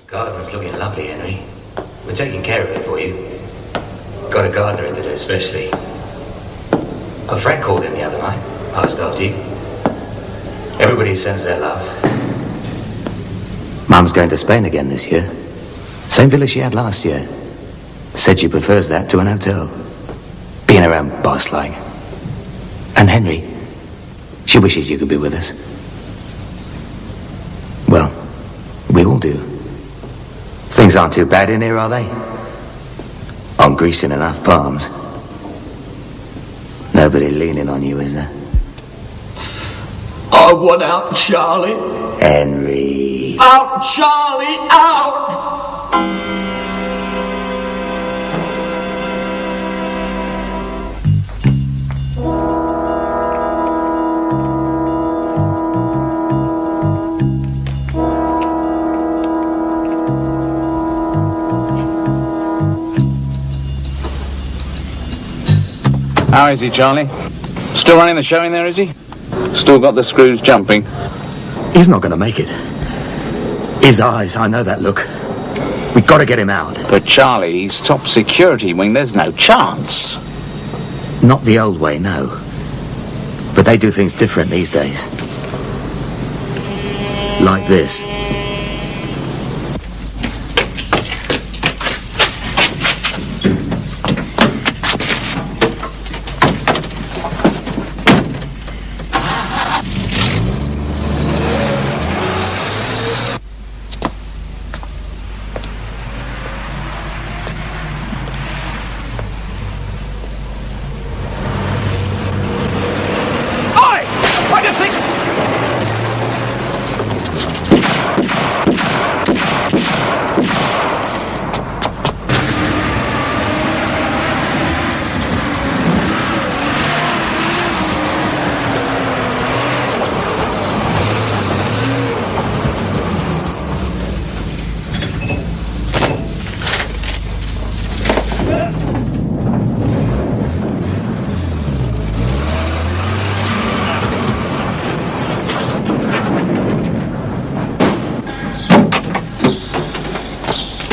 Garden's looking lovely, Henry. We're taking care of it for you. Got a gardener in today, especially. A friend called in the other night. Asked after you. Everybody sends their love. Mum's going to Spain again this year. Same villa she had last year. Said she prefers that to an hotel. Being around boss-like. And Henry, she wishes you could be with us. Well, we all do. Things aren't too bad in here, are they? I'm greasing enough palms. Nobody leaning on you, is there? I want out, Charlie. Henry. Out, Charlie, out! How is he, Charlie? Still running the show in there, is he? Still got the screws jumping? He's not going to make it. His eyes, I know that look. We've got to get him out. But Charlie, he's top security wing. There's no chance. Not the old way, no. But they do things different these days. Like this.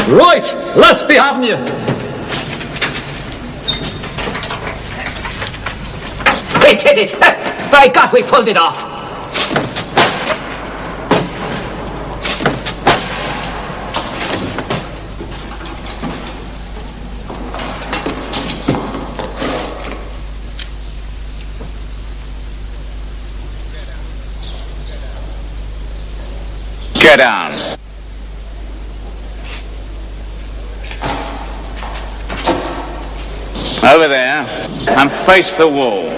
Right, let's be having you. We did it! By God, we pulled it off! Get down. Over there, and face the wall.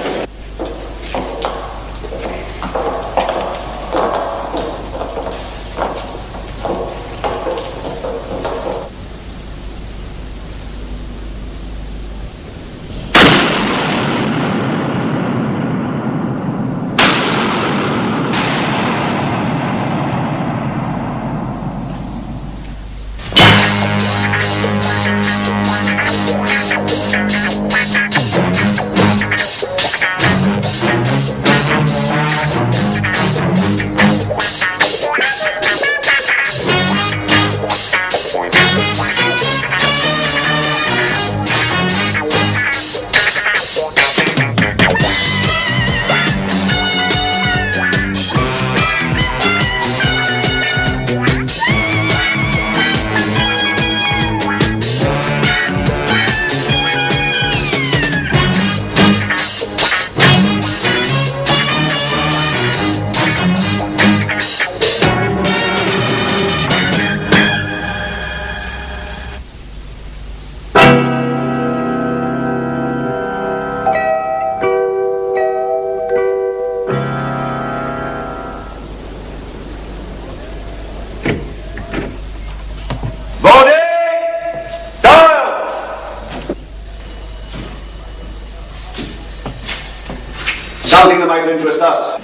Something that might interest us.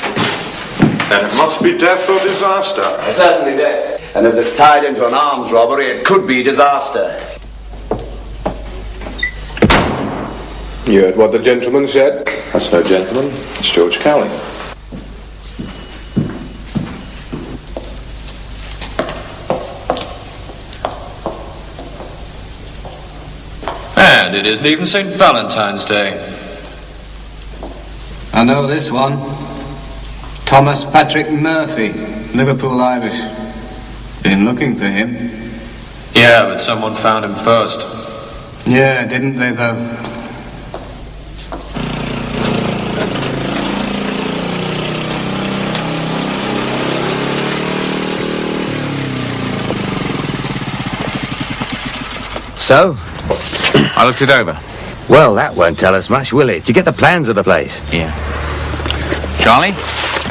Then it must be death or disaster. Certainly death. And as it's tied into an arms robbery, it could be disaster. You heard what the gentleman said? That's no gentleman. It's George Cowley. And it isn't even St. Valentine's Day. I know this one. Thomas Patrick Murphy, Liverpool Irish. Been looking for him. Yeah, but someone found him first. Yeah, didn't they though? So? I looked it over. Well, that won't tell us much, will it? Did you get the plans of the place? Yeah. Charlie,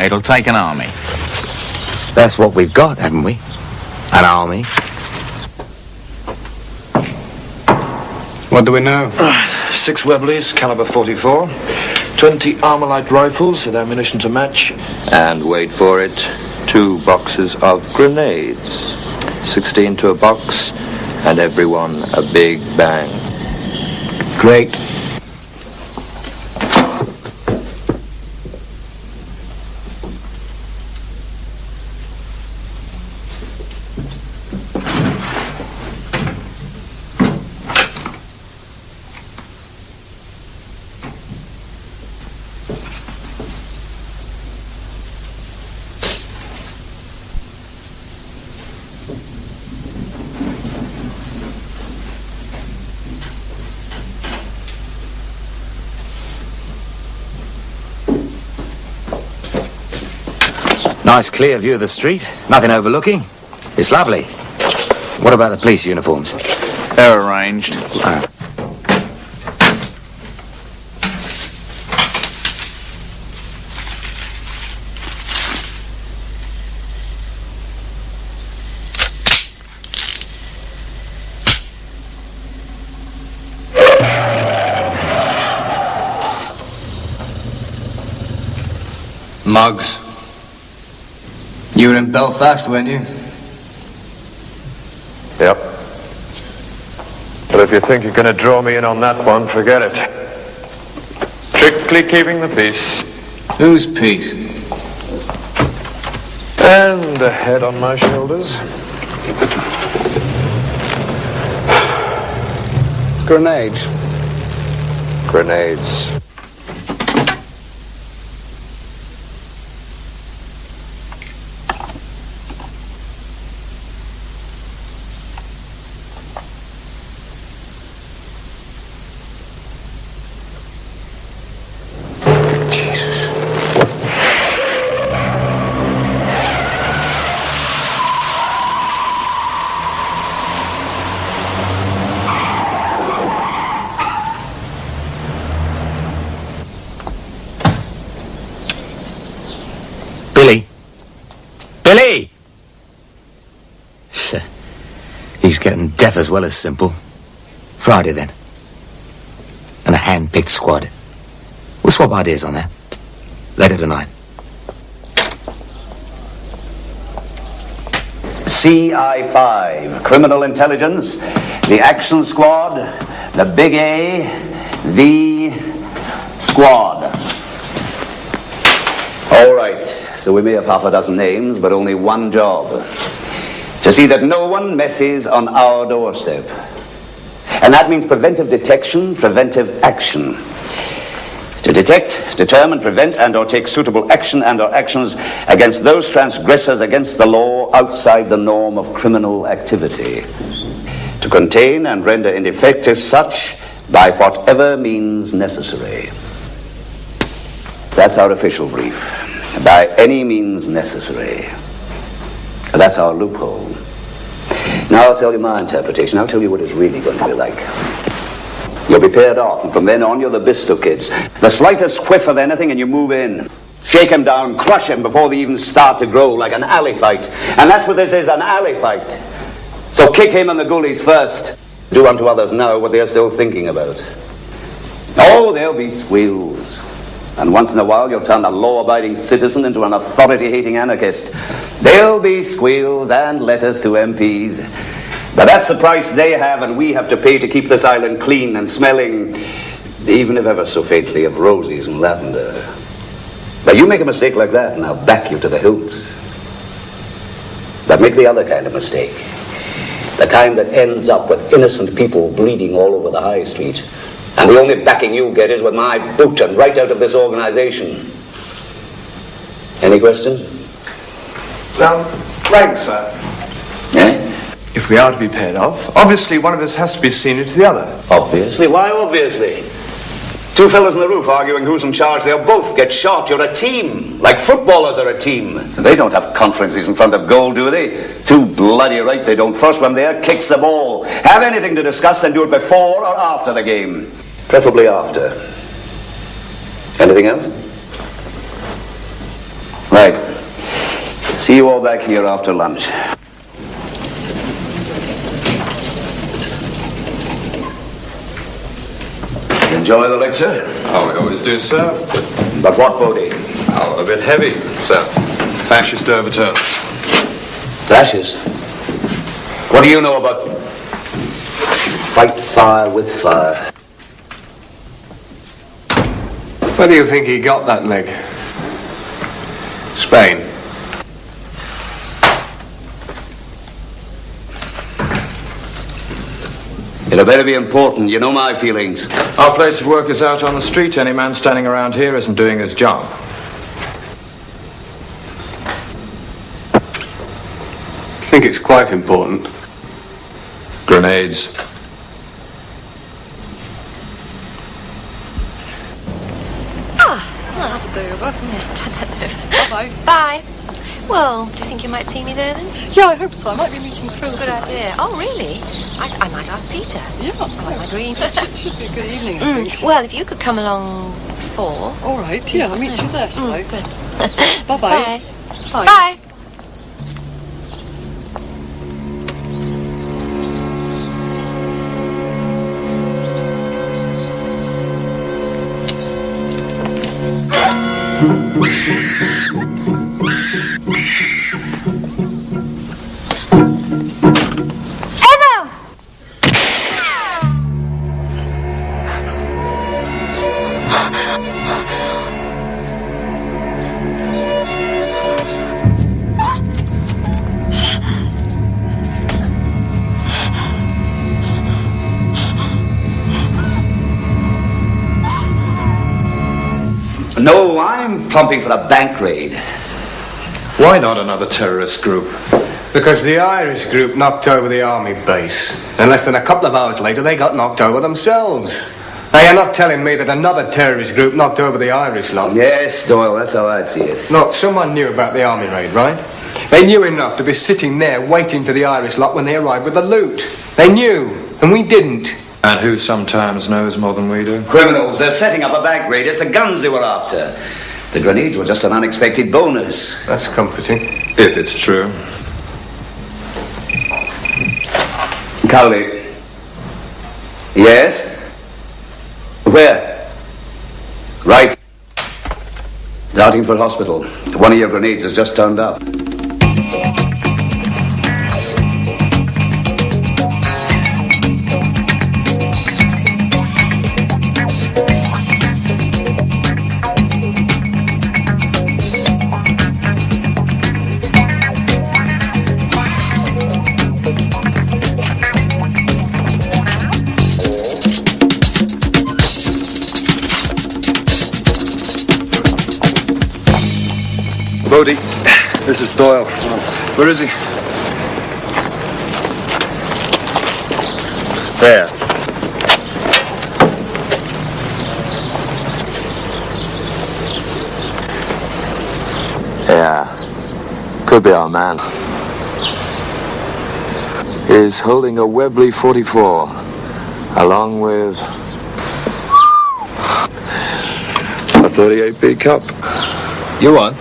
it'll take an army. That's what we've got, haven't we? An army. What do we know? Right, 6 Webleys, caliber 44, 20 Armalite rifles with ammunition to match, and wait for it, 2 boxes of grenades, 16 to a box, and everyone a big bang. Great. Nice clear view of the street. Nothing overlooking. It's lovely. What about the police uniforms? They're arranged. Mugs. You were in Belfast, weren't you? Yep. But if you think you're going to draw me in on that one, forget it. Strictly keeping the peace. Whose peace? and a head on my shoulders. Grenades. Grenades. Billy! He's getting deaf as well as simple. Friday, then. And a hand-picked squad. We'll swap ideas on that. Later tonight. CI5, Criminal Intelligence, the Action Squad, the Big A, the Squad. All right, so we may have half a dozen names, but only one job. To see that no one messes on our doorstep. And that means preventive detection, preventive action. To detect, determine, prevent, and or take suitable action and or actions against those transgressors against the law outside the norm of criminal activity. To contain and render ineffective such by whatever means necessary. That's our official brief. By any means necessary. That's our loophole. Now I'll tell you my interpretation. I'll tell you what it's really going to be like. You'll be paired off, and from then on you're the Bisto kids. The slightest whiff of anything and you move in. Shake him down, crush him before they even start to grow, like an alley fight. And that's what this is, an alley fight. So kick him and the ghoulies first. Do unto others now what they are still thinking about. Oh, there'll be squeals. And once in a while you'll turn a law-abiding citizen into an authority-hating anarchist. There'll be squeals and letters to MPs. But that's the price they have and we have to pay to keep this island clean and smelling, even if ever so faintly, of roses and lavender. But you make a mistake like that and I'll back you to the hilt. But make the other kind of mistake. The kind that ends up with innocent people bleeding all over the high street. And the only backing you get is with my boot and right out of this organization. Any questions? Well, rank, sir. Eh? If we are to be paired off, obviously one of us has to be senior to the other. Obviously? Why obviously? Two fellas on the roof arguing who's in charge. They'll both get shot. You're a team. Like footballers are a team. They don't have conferences in front of goal, do they? Too bloody right they don't. First one there kicks the ball. Have anything to discuss and do it before or after the game. Preferably after. Anything else? Right. See you all back here after lunch. Enjoy the lecture? Oh, we always do, sir. But what, Bodie? Oh, a bit heavy, sir. Fascist overtones. Fascist? What do you know about fight fire with fire? Where do you think he got that leg? Spain. It'll better be important. You know my feelings. Our place of work is out on the street. Any man standing around here isn't doing his job. I think it's quite important. Grenades. That'll do, but that's it. Bye. Bye. Well, do you think you might see me there then? Yeah, I hope so. I might be meeting Phil. Good idea. Oh, really? I might ask Peter. Yeah. I like my green. Should be a good evening, I think. Well, if you could come along 4. All right, yeah, I'll meet you there, shall I? Good. Bye-bye. Bye. Bye. Bye. No, I'm pumping for a bank raid. Why not another terrorist group? Because the Irish group knocked over the army base. And less than a couple of hours later, they got knocked over themselves. Now, you're not telling me that another terrorist group knocked over the Irish lot? Yes, Doyle, that's how I'd see it. Look, someone knew about the army raid, right? They knew enough to be sitting there waiting for the Irish lot when they arrived with the loot. They knew, and we didn't. And who sometimes knows more than we do? Criminals, they're setting up a bank raid. It's the guns they were after. The grenades were just an unexpected bonus. That's comforting. If it's true. Cowley. Yes? Where? Right. Dartingford Hospital. One of your grenades has just turned up. Bodie, this is Doyle. Where is he? There. Yeah. Could be our man. He's holding a Webley 44, along with a 38B cup. You won?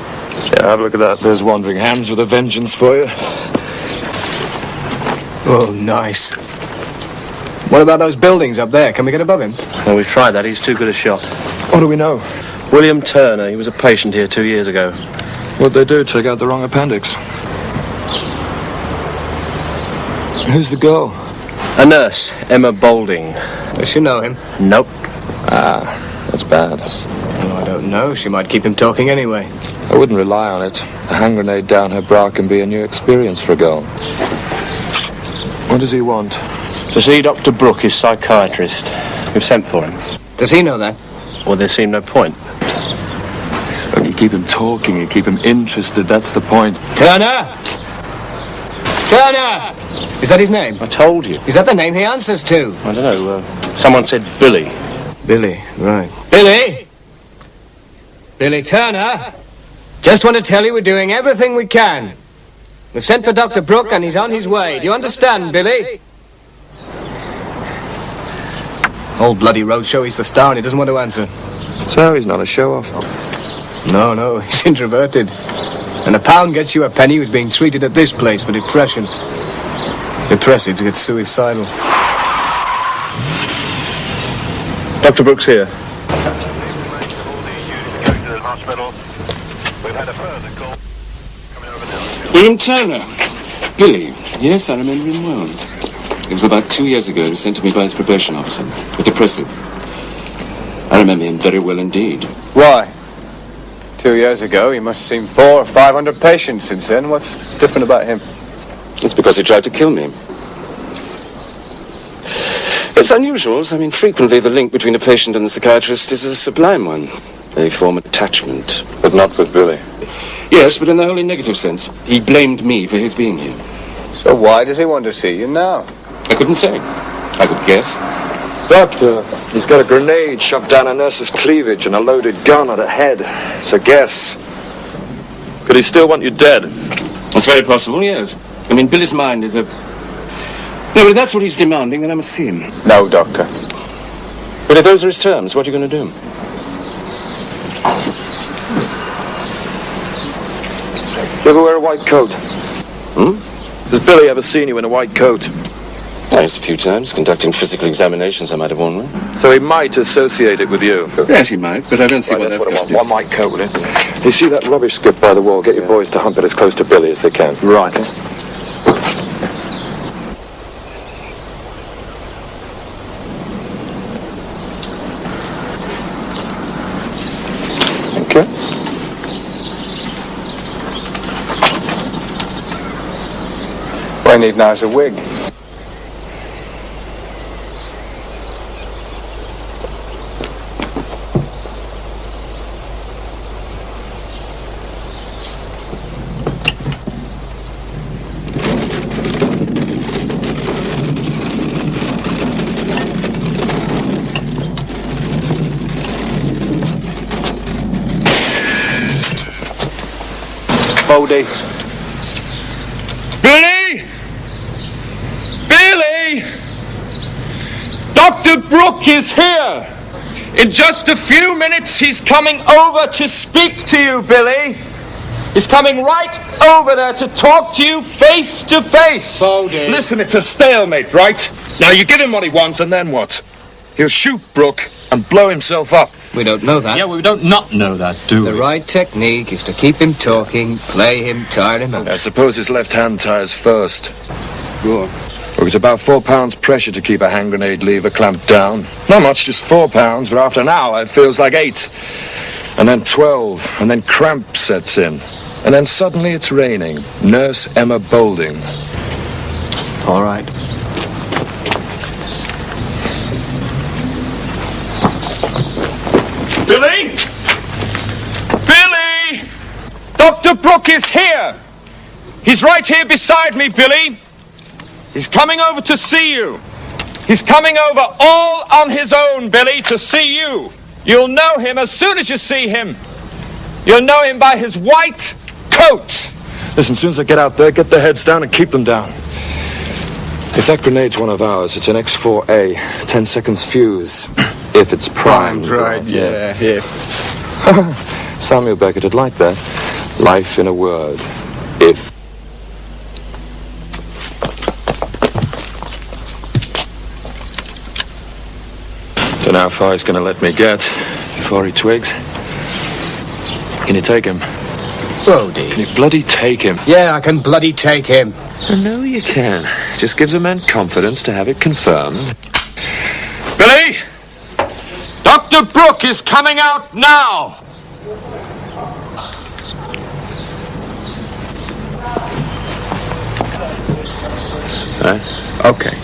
Yeah, have a look at that. There's Wandering Hands with a vengeance for you. Oh, nice. What about those buildings up there? Can we get above him? Well, we've tried that. He's too good a shot. What do we know? William Turner. He was a patient here 2 years ago. What'd they do? Take out the wrong appendix? Who's the girl? A nurse, Emma Boulding. Does she know him? Nope. Ah, that's bad. Oh, I don't know. She might keep him talking anyway. I wouldn't rely on it. A hand grenade down her bra can be a new experience for a girl. What does he want? To see Dr. Brooke, his psychiatrist. We've sent for him. Does he know that? Well, there seemed no point. Look, you keep him talking, you keep him interested, that's the point. Turner! Turner! Is that his name? I told you. Is that the name he answers to? I don't know. Someone said Billy. Billy, right. Billy! Billy Turner! Just want to tell you we're doing everything we can. We've sent for Dr. Brooke and he's on his way. Do you understand, Billy? Old bloody roadshow, he's the star and he doesn't want to answer. So he's not a show-off. No, he's introverted. And a pound gets you a penny who's being treated at this place for depression. Depressive to get suicidal. Dr. Brooke's here. William Turner. Billy. Yes, I remember him well. It was about 2 years ago. He was sent to me by his probation officer. A depressive. I remember him very well indeed. Why? 2 years ago, he must have seen 400 or 500 patients since then. What's different about him? It's because he tried to kill me. It's unusual. I mean, frequently the link between a patient and the psychiatrist is a sublime one. They form attachment. But not with Billy. Yes, but in the wholly negative sense. He blamed me for his being here. So why does he want to see you now? I couldn't say. I could guess. Doctor, he's got a grenade shoved down a nurse's cleavage and a loaded gun at her head. It's a guess. Could he still want you dead? It's very possible, yes. I mean, Billy's mind is a... No, but if that's what he's demanding, then I must see him. No, Doctor. But if those are his terms, what are you going to do? You ever wear a white coat? Has Billy ever seen you in a white coat? Yes, a few times. Conducting physical examinations, I might have worn one. So he might associate it with you? Yes, he might, but I don't see what that's got to do. One white coat, will it? You see that rubbish skip by the wall? Get your boys to hump it as close to Billy as they can. Right. Okay. What I need now is a wig. Bodie. Billy! Billy! Dr. Brooke is here! In just a few minutes, he's coming over to speak to you, Billy. He's coming right over there to talk to you face to face. Bodie. Listen, it's a stalemate, right? Now, you give him what he wants, and then what? He'll shoot Brooke and blow himself up. We don't know that. Yeah, we don't not know that, do we? The right technique is to keep him talking, play him, tire him out. I suppose his left hand tires first. Go on. It was about 4 pounds pressure to keep a hand grenade lever clamped down. Not much, just 4 pounds, but after an hour it feels like 8. And then 12, and then cramp sets in. And then suddenly it's raining. Nurse Emma Boulding. All right. Billy! Billy! Dr. Brooke is here! He's right here beside me, Billy. He's coming over to see you. He's coming over all on his own, Billy, to see you. You'll know him as soon as you see him. You'll know him by his white coat. Listen, as soon as I get out there, get their heads down and keep them down. If that grenade's one of ours, it's an X4A, 10 seconds fuse. If it's primed. Right, yeah. Samuel Beckett would like that. Life in a word. If. Don't know how far he's going to let me get before he twigs. Can you take him? Bodie. Can you bloody take him? Yeah, I can bloody take him. I know you can. Just gives a man confidence to have it confirmed. Billy! Dr. Brooke is coming out now! Okay.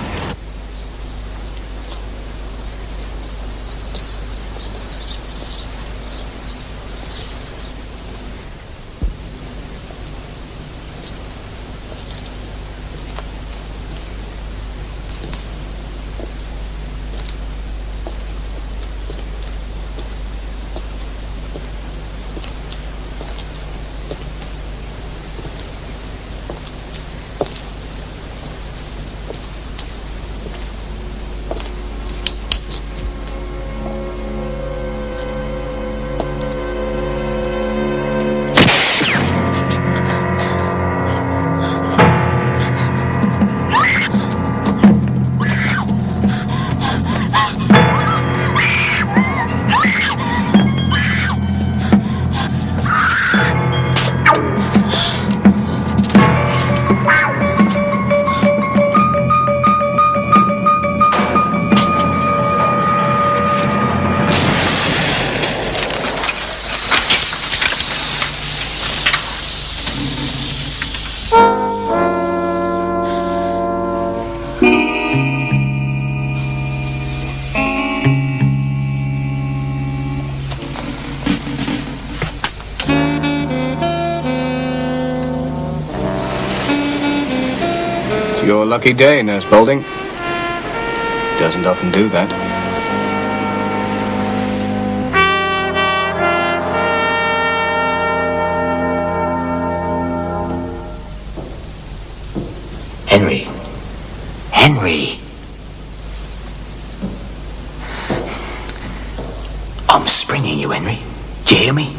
Your lucky day, Nurse Balding. Doesn't often do that. Henry. Henry. I'm springing you, Henry. Do you hear me?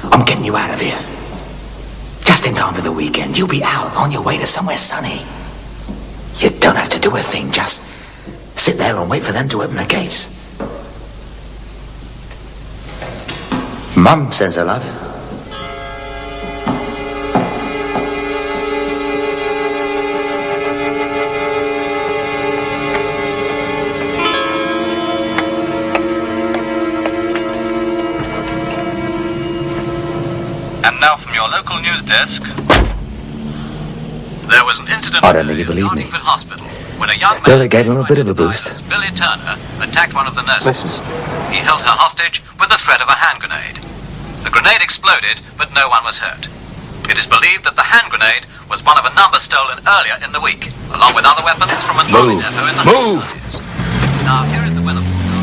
I'm getting you out of here. Just in time for the weekend. You'll be out on your way to somewhere sunny. You don't have to do a thing, just sit there and wait for them to open the gates. Mum sends her love. And now from your local news desk. There was an incident I don't think you believe me. Hospital when a young Still, man it gave him a bit of a boost. Billy Turner attacked one of the nurses. He held her hostage with the threat of a hand grenade. The grenade exploded, but no one was hurt. It is believed that the hand grenade was one of a number stolen earlier in the week, along with other weapons from an army depot in the Himalayas. Now, here is the weather forecast.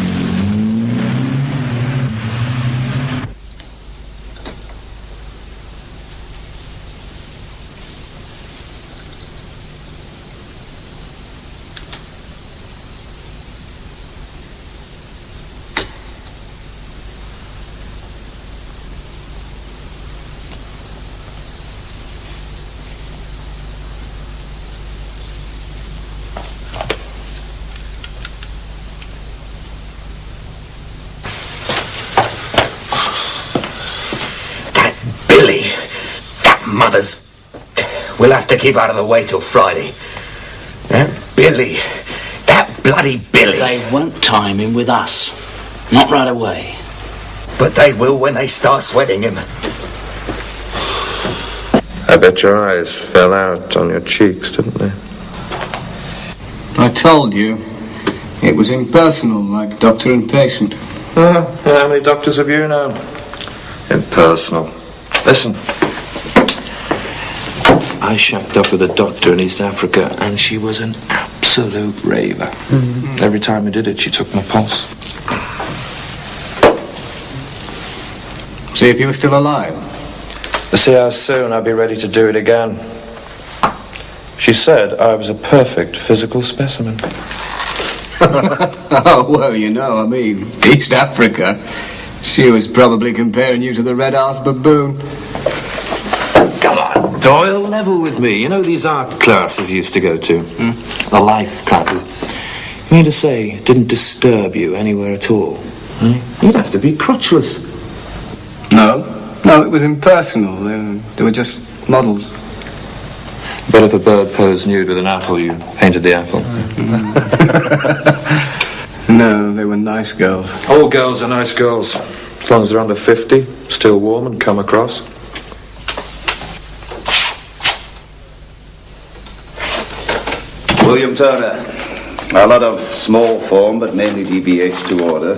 Mothers. We'll have to keep out of the way till Friday. Billy. That bloody Billy. They won't time him with us. Not right away. But they will when they start sweating him. I bet your eyes fell out on your cheeks, didn't they? I told you. It was impersonal, like doctor and patient. How many doctors have you known? Impersonal. Listen. I shacked up with a doctor in East Africa, and she was an absolute raver. Mm-hmm. Every time we did it, she took my pulse. See if you were still alive. To see how soon I'd be ready to do it again. She said I was a perfect physical specimen. Oh, well, you know, I mean, East Africa. She was probably comparing you to the red-arsed baboon. Come on, Doyle, level with me. You know these art classes you used to go to? The life classes. You mean to say it didn't disturb you anywhere at all? You'd have to be crotchless. No, it was impersonal. They were just models. But if a bird posed nude with an apple, you painted the apple. No, they were nice girls. All girls are nice girls. As long as they're under 50, still warm and come across. William Turner. A lot of small form, but mainly GBH to order.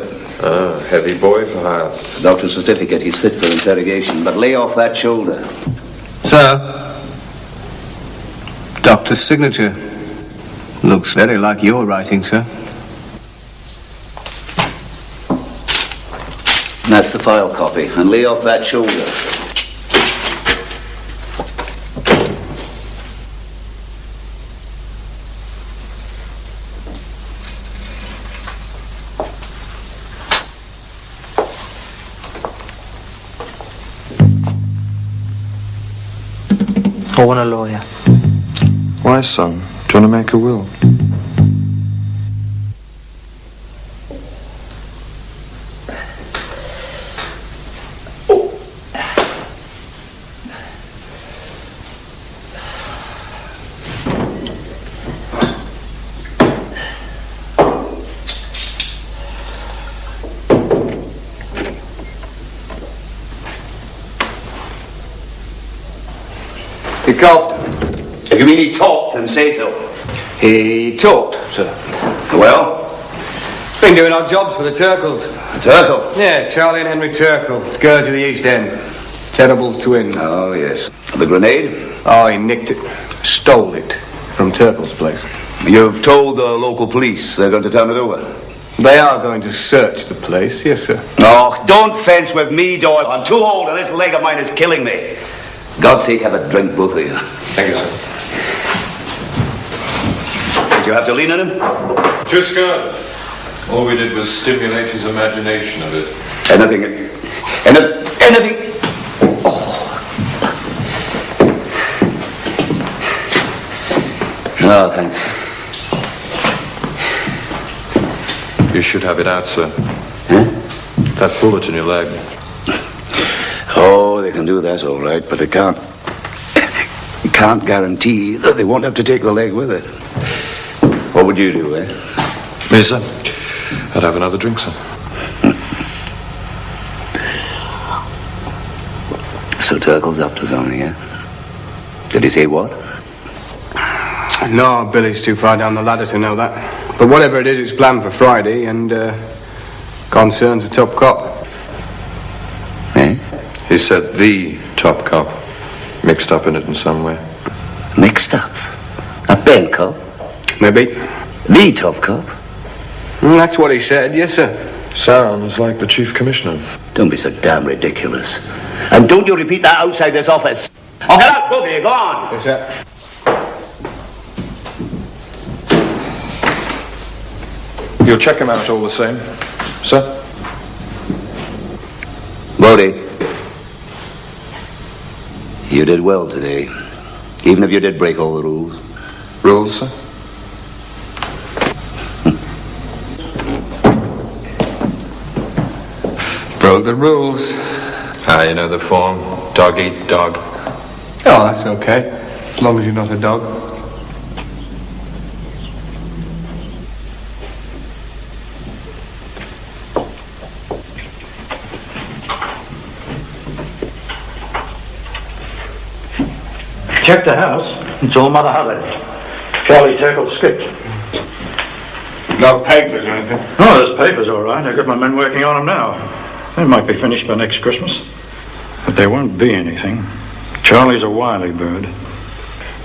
Heavy boy for hire. Doctor's certificate. He's fit for interrogation, but lay off that shoulder. Sir, doctor's signature. Looks very like your writing, sir. That's the file copy. And lay off that shoulder. I want a lawyer. Why, son? Do you want to make a will? He coughed. If you mean he talked, then say so. He talked, sir. Well? Been doing odd jobs for the Turkles. Turkle? Yeah, Charlie and Henry Turkle, scourge of the East End. Terrible twins. Oh, yes. The grenade? Oh, he nicked it. Stole it from Turkle's place. You've told the local police they're going to turn it over? They are going to search the place, yes, sir. Oh, don't fence with me, Doyle. I'm too old and this leg of mine is killing me. God's sake, have a drink, both of you. Thank you, sir. Did you have to lean on him? Just good. All we did was stimulate his imagination a bit. Anything. Oh, thanks. You should have it out, sir. Huh? That bullet in your leg. Oh, they can do that all right, but they can't guarantee that they won't have to take the leg with it. What would you do, eh? Me, sir? I'd have another drink, sir. So Turkle's up to something, eh? Did he say what? No, Billy's too far down the ladder to know that. But whatever it is, it's planned for Friday and concerns a top cop. Eh? He said the top cop. Mixed up in it in some way. Mixed up? A pen cop? Maybe. The top cop? That's what he said, yes, sir. Sounds like the chief commissioner. Don't be so damn ridiculous. And don't you repeat that outside this office. Oh, get out, both of you, go on. Yes, sir. You'll check him out all the same, sir? Bodie, you did well today, even if you did break all the rules. Rules, sir? Broke the rules. Ah, you know the form. Dog eat dog. Oh, that's okay. As long as you're not a dog. Check the house. It's all Mother Hubbard. Charlie Turkle skipped. No papers or anything? Oh, there's papers, all right. I've got my men working on them now. They might be finished by next Christmas. But there won't be anything. Charlie's a wily bird.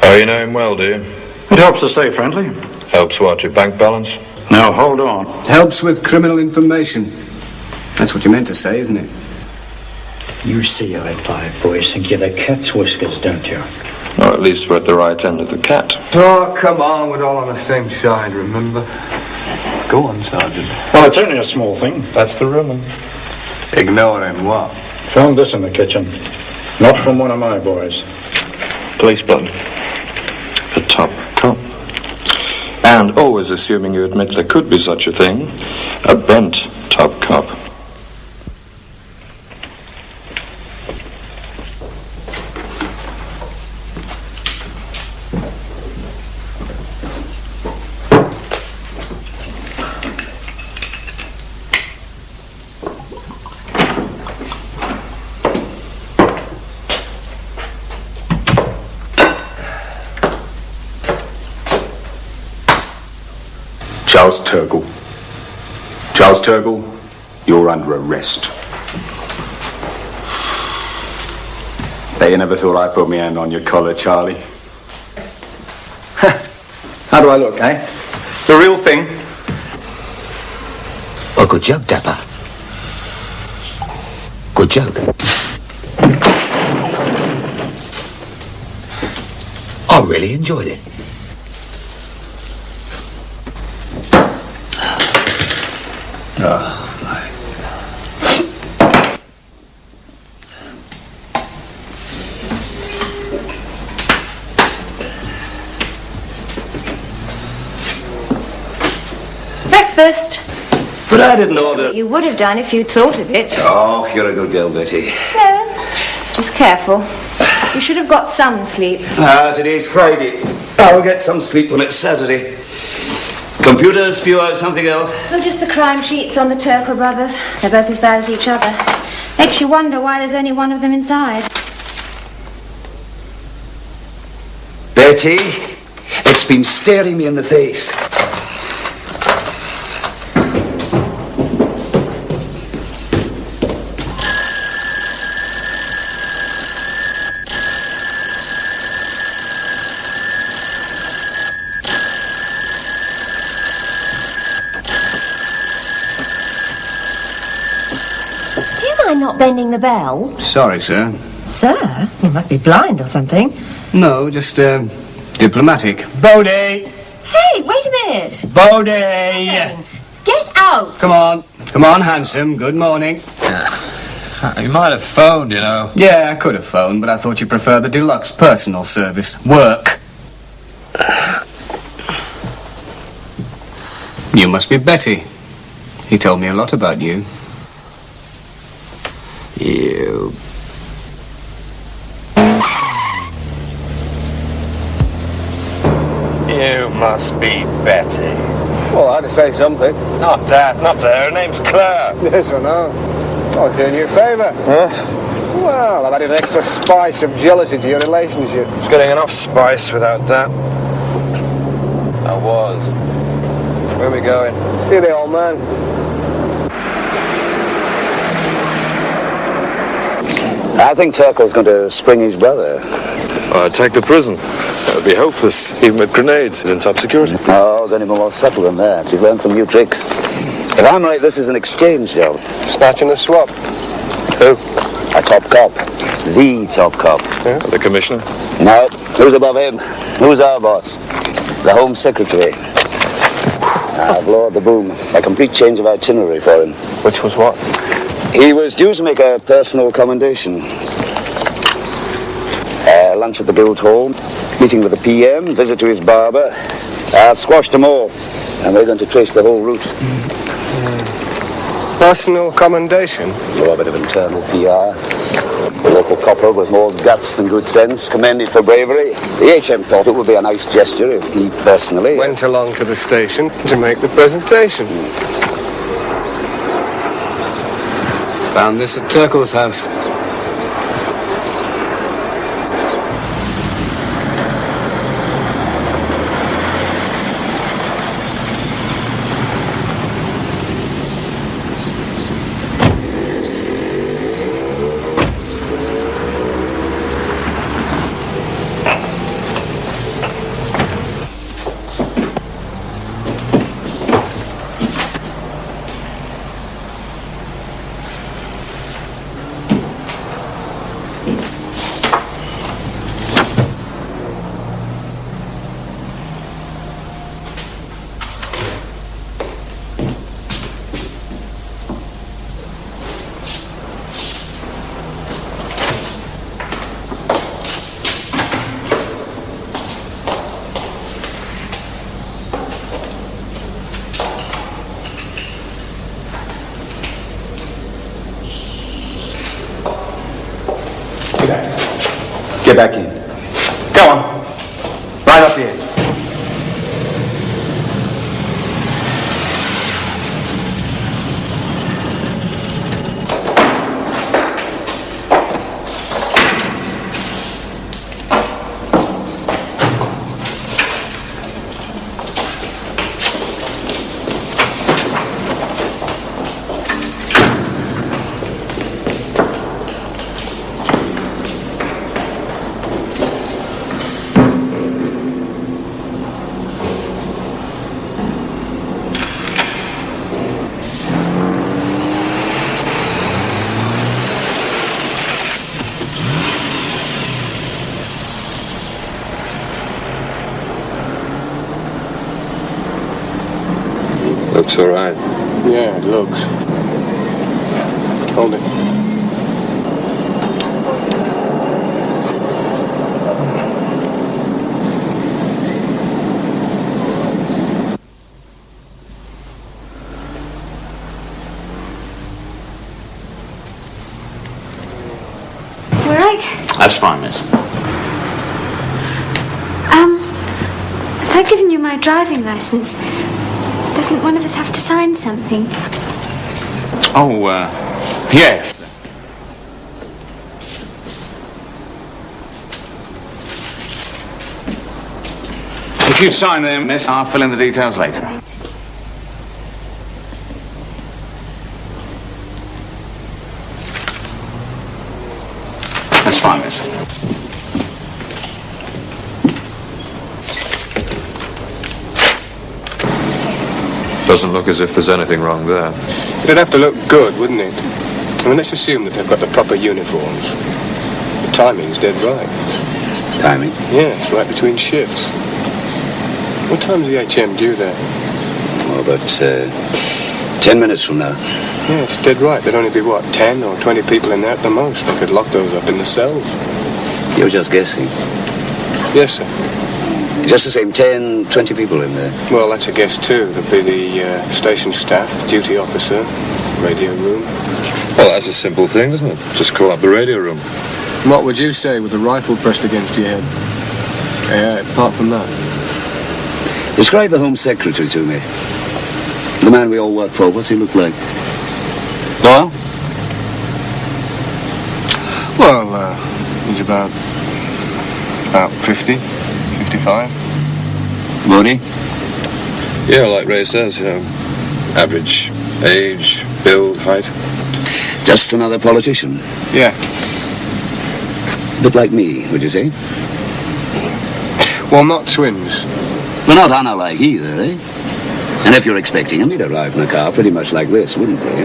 Oh, you know him well, do you? It helps to stay friendly. Helps what, your bank balance? Now, hold on. Helps with criminal information. That's what you meant to say, isn't it? You see eye five boys think you're the cat's whiskers, don't you? Or at least we're at the right end of the cat. Oh, come on, we're all on the same side, remember? Go on, Sergeant. Well, it's only a small thing. That's the rumour. Ignore him, what? Found this in the kitchen. Not from one of my boys. Police button. The top cop. And always assuming you admit there could be such a thing, a bent top cop. Charles Turkle. Charles Turkle, you're under arrest. Bet you never thought I'd put my hand on your collar, Charlie. How do I look, eh? The real thing? Oh, good joke, Dapper. Good joke. I really enjoyed it. Breakfast. But I didn't order. You would have done if you'd thought of it. Oh, you're a good girl, Betty. No, just careful. You should have got some sleep. Today's Friday. I'll get some sleep when it's Saturday. Computers spew out something else. Well, just the crime sheets on the Turkle brothers. They're both as bad as each other. Makes you wonder why there's only one of them inside. Betty, it's been staring me in the face. Not bending the bell? Sorry, sir. Sir? You must be blind or something. No, just, diplomatic. Bodie! Hey, wait a minute. Bodie! Get out! Come on. Come on, handsome. Good morning. You might have phoned, you know. Yeah, I could have phoned, but I thought you preferred the deluxe personal service. Work. You must be Betty. He told me a lot about you. You must be Betty. Well, I had to say something. Not that, not her. Her name's Claire. Yes, I know. I was doing you a favour. Huh? Well, I've added an extra spice of jealousy to your relationship. It's getting enough spice without that. I was. Where are we going? See the old man. I think Turkle's going to spring his brother. I'd take the prison. That would be hopeless, even with grenades. He's in top security. Oh, then even more subtle than that. He's learned some new tricks. If I'm right, this is an exchange job. Snatch and a swap. Who? A top cop. The top cop. Yeah? The commissioner? No. Who's above him? Who's our boss? The Home Secretary. I've lowered the boom. A complete change of itinerary for him. Which was what? He was due to make a personal commendation. Lunch at the Guildhall, meeting with the PM, visit to his barber. I've squashed them all, and we're going to trace the whole route. Personal commendation? A bit of internal PR. The local copper with more guts than good sense, commended for bravery. The HM thought it would be a nice gesture if he personally... went along to the station to make the presentation. Found this at Turkle's house. Get back in. Go on. Right up here. Looks all right. Yeah, it looks. Hold it. We're right. That's fine, miss. Has I given you my driving license? Doesn't one of us have to sign something? Oh, yes. If you'd sign there, miss, I'll fill in the details later. That's fine, miss. Doesn't look as if there's anything wrong there. It'd have to look good, wouldn't it? I mean, let's assume that they've got the proper uniforms. The timing's dead right. Timing? Yeah, it's right between shifts. What time's the HM due there? Oh, about 10 minutes from now. Yeah, it's dead right. There'd only be, what, 10 or 20 people in there at the most. They could lock those up in the cells. You're just guessing. Yes, sir. Just the same, 10, 20 people in there. Well, that's a guess, too. There'd be the station staff, duty officer, radio room. Well, that's a simple thing, isn't it? Just call up the radio room. What would you say with a rifle pressed against your head? Apart from that. Describe the Home Secretary to me. The man we all work for, what's he look like? Doyle? Well, he's about 50, 55. Bodie? Yeah, like Ray says, you know, average age, build, height. Just another politician? Yeah. A bit like me, would you say? Well, not twins. Well, not Anna-like either, eh? And if you're expecting him, he'd arrive in a car pretty much like this, wouldn't he?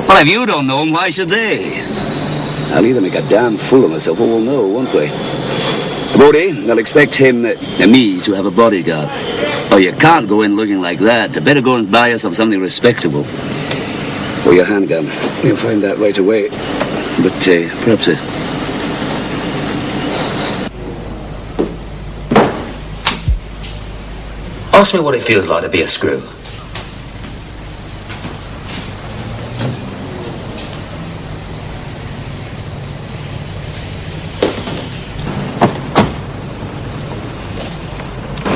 Well, if you don't know him, why should they? I'll either make a damn fool of myself or we'll know, won't we? Bodie, they'll expect him and me to have a bodyguard. Oh, you can't go in looking like that. You better go and buy yourself something respectable. Or your handgun. You'll find that right away. But perhaps it... Ask me what it feels like to be a screw.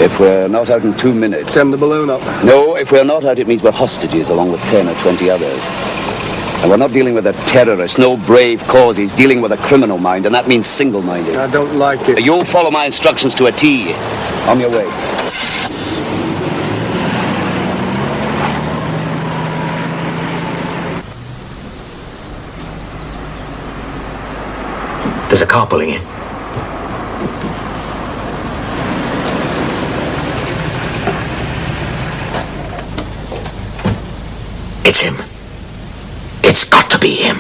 If we're not out in 2 minutes... Send the balloon up. No, if we're not out, it means we're hostages along with 10 or 20 others. And we're not dealing with a terrorist, no brave cause. He's dealing with a criminal mind, and that means single-minded. I don't like it. You'll follow my instructions to a T. On your way. There's a car pulling in. It's him. It's got to be him.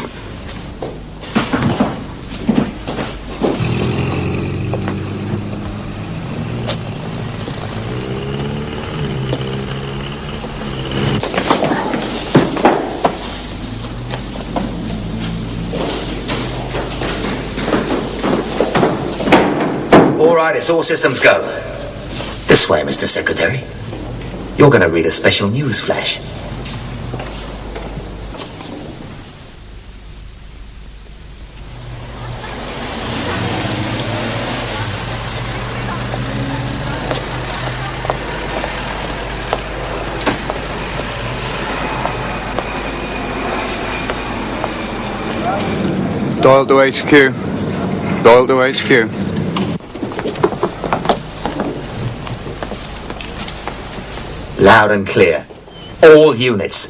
All right, it's all systems go. This way, Mr. Secretary. You're going to read a special news flash. Doyle to HQ. Doyle to HQ. Loud and clear. All units.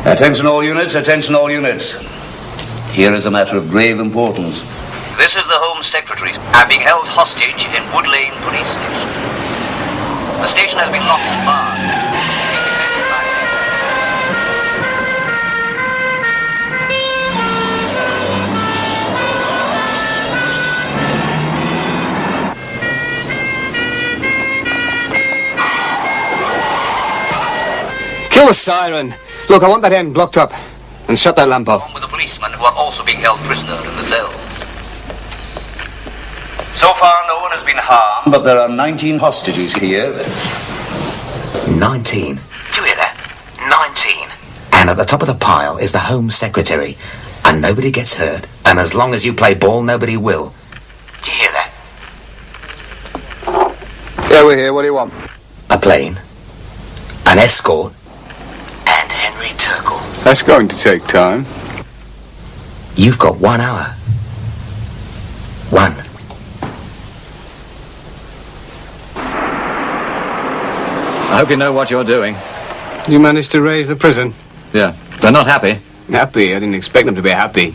Attention all units, attention all units. Here is a matter of grave importance. This is the Home Secretary. I'm being held hostage in Wood Lane Police Station. The station has been locked and barred. the siren. Look, I want that end blocked up. And shut that lamp off. With the policemen who are also being held prisoner in the cells. So far, no one has been harmed, but there are 19 hostages here. 19. Do you hear that? 19. And at the top of the pile is the Home Secretary. And nobody gets hurt. And as long as you play ball, nobody will. Do you hear that? Yeah, we're here. What do you want? A plane. An escort. And Henry Turkle. That's going to take time. You've got 1 hour. 1. I hope you know what you're doing. You managed to raise the prison? Yeah. They're not happy. Happy? I didn't expect them to be happy.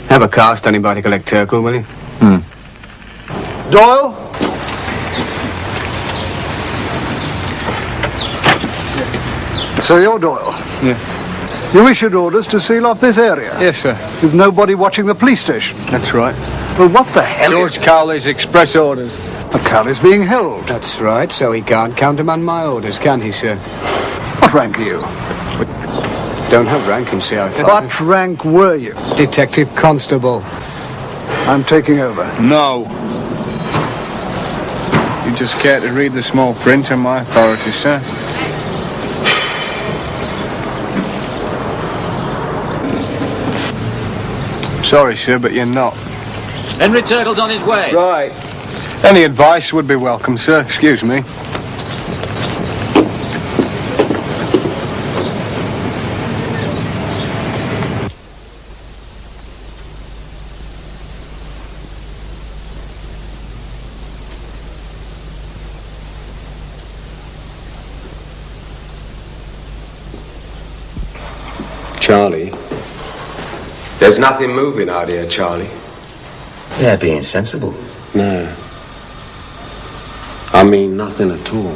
Have a car standing by to collect Turkle, will you? Doyle? So you're Doyle? Yes. You issued orders to seal off this area? Yes, sir. With nobody watching the police station? That's right. Well, what the hell? George Cowley's express orders. The Cowley's being held. That's right, so he can't countermand my orders, can he, sir? What rank are you? Don't have rank in CI5. What rank were you? Detective Constable. I'm taking over. No. You just care to read the small print on my authority, sir. Sorry, sir, but you're not. Henry Turkle's on his way. Right. Any advice would be welcome, sir. Excuse me. Charlie? There's nothing moving out here, Charlie. They're being sensible. No. I mean nothing at all.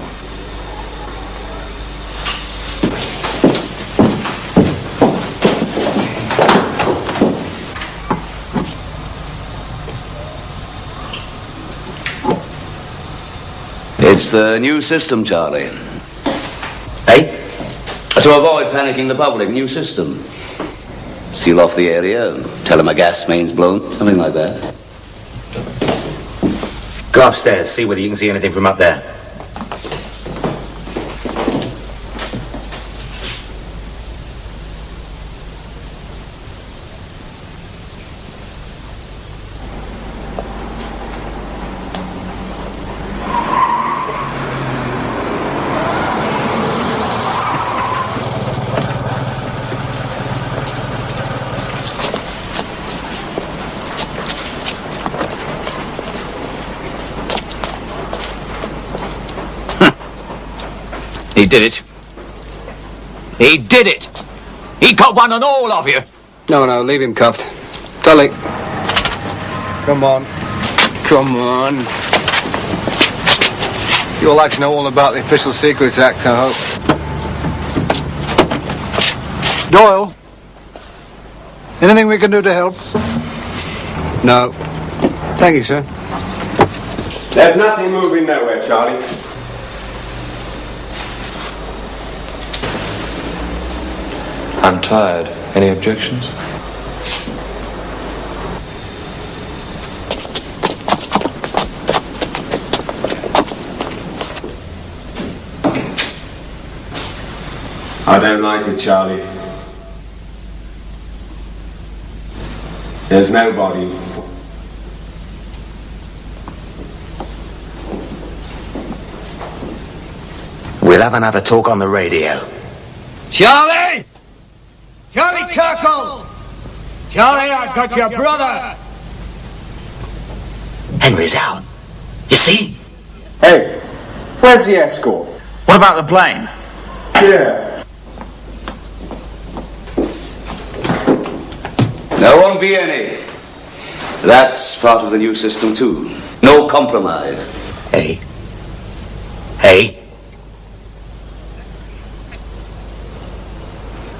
It's the new system, Charlie. Hey? To avoid panicking the public, new system. Seal off the area, and tell them a gas main's blown, something like that. Go upstairs, see whether you can see anything from up there. He did it. He did it. He got one on all of you. No, leave him cuffed. Tully. Come on. Come on. You'll like to know all about the Official Secrets Act, I hope. Doyle? Anything we can do to help? No. Thank you, sir. There's nothing moving nowhere, Charlie. I'm tired. Any objections? I don't like it, Charlie. There's nobody. We'll have another talk on the radio. Charlie! Charlie Turkle! Charlie, I've got your brother! Henry's out. You see? Hey, where's the escort? What about the plane? Yeah. There won't be any. That's part of the new system, too. No compromise. Hey.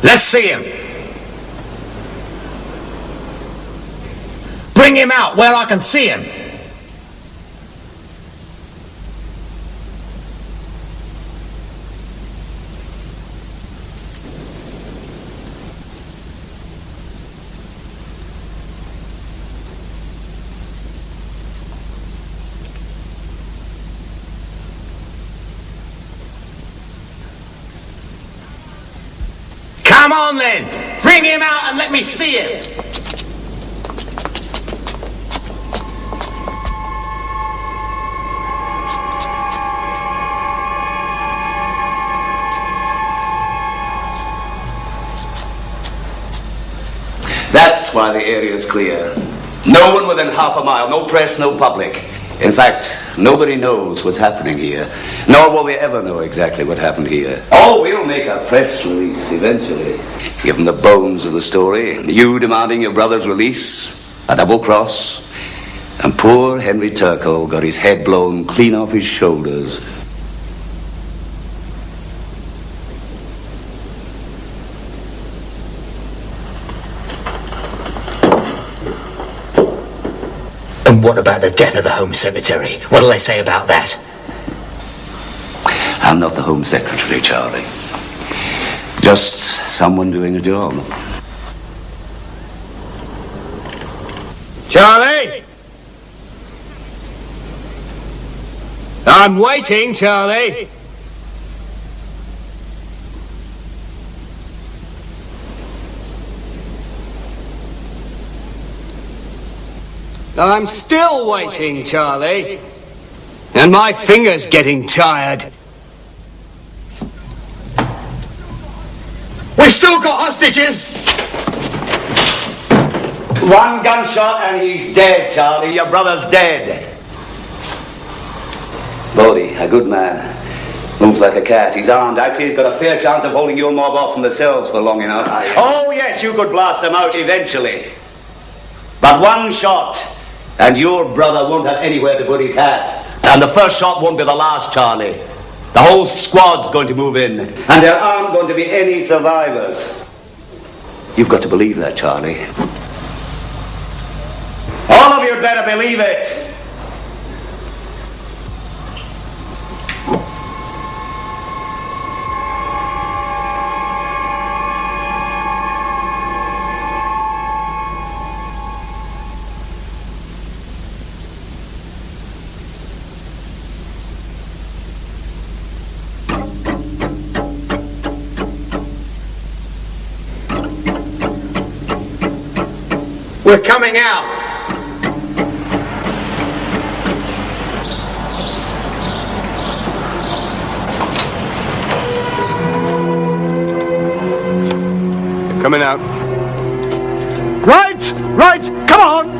Let's see him. Bring him out where I can see him. Come on then, bring him out and let me see it. That's why the area's clear. No one within half a mile, no press, no public. In fact, nobody knows what's happening here, nor will they ever know exactly what happened here. Oh, we'll make a press release eventually. Give them the bones of the story. You demanding your brother's release, a double cross, and poor Henry Turkle got his head blown clean off his shoulders. And what about the death of the Home Secretary? What'll they say about that? I'm not the Home Secretary, Charlie. Just someone doing a job. Charlie! I'm waiting, Charlie. I'm still waiting, Charlie. And my finger's getting tired. We've still got hostages! One gunshot and he's dead, Charlie. Your brother's dead. Bodie, a good man. Moves like a cat. He's armed. I'd say he's got a fair chance of holding your mob off from the cells for long enough. Oh, yes, you could blast them out eventually. But one shot, and your brother won't have anywhere to put his hat. And the first shot won't be the last, Charlie. The whole squad's going to move in, and there aren't going to be any survivors. You've got to believe that, Charlie. All of you better believe it. We're coming out. Coming out. Right, come on!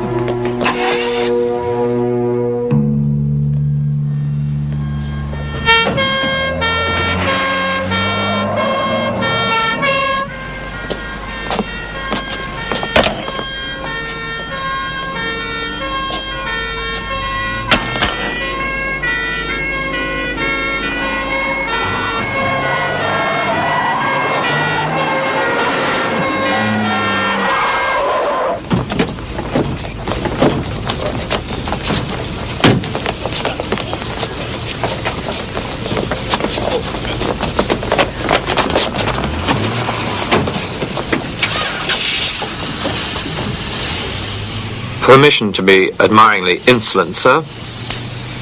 Permission to be admiringly insolent, sir.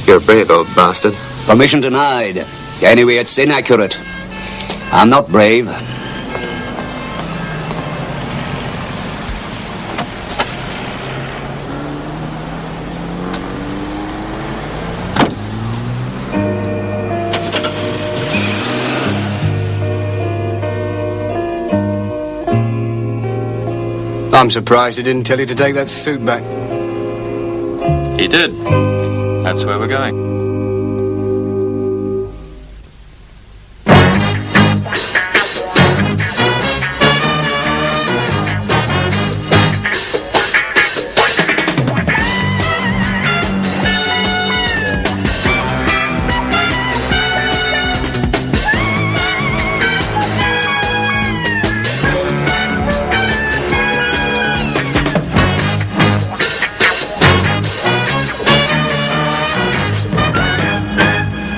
You're a brave old bastard. Permission denied. Anyway, it's inaccurate. I'm not brave. I'm surprised he didn't tell you to take that suit back. He did. That's where we're going.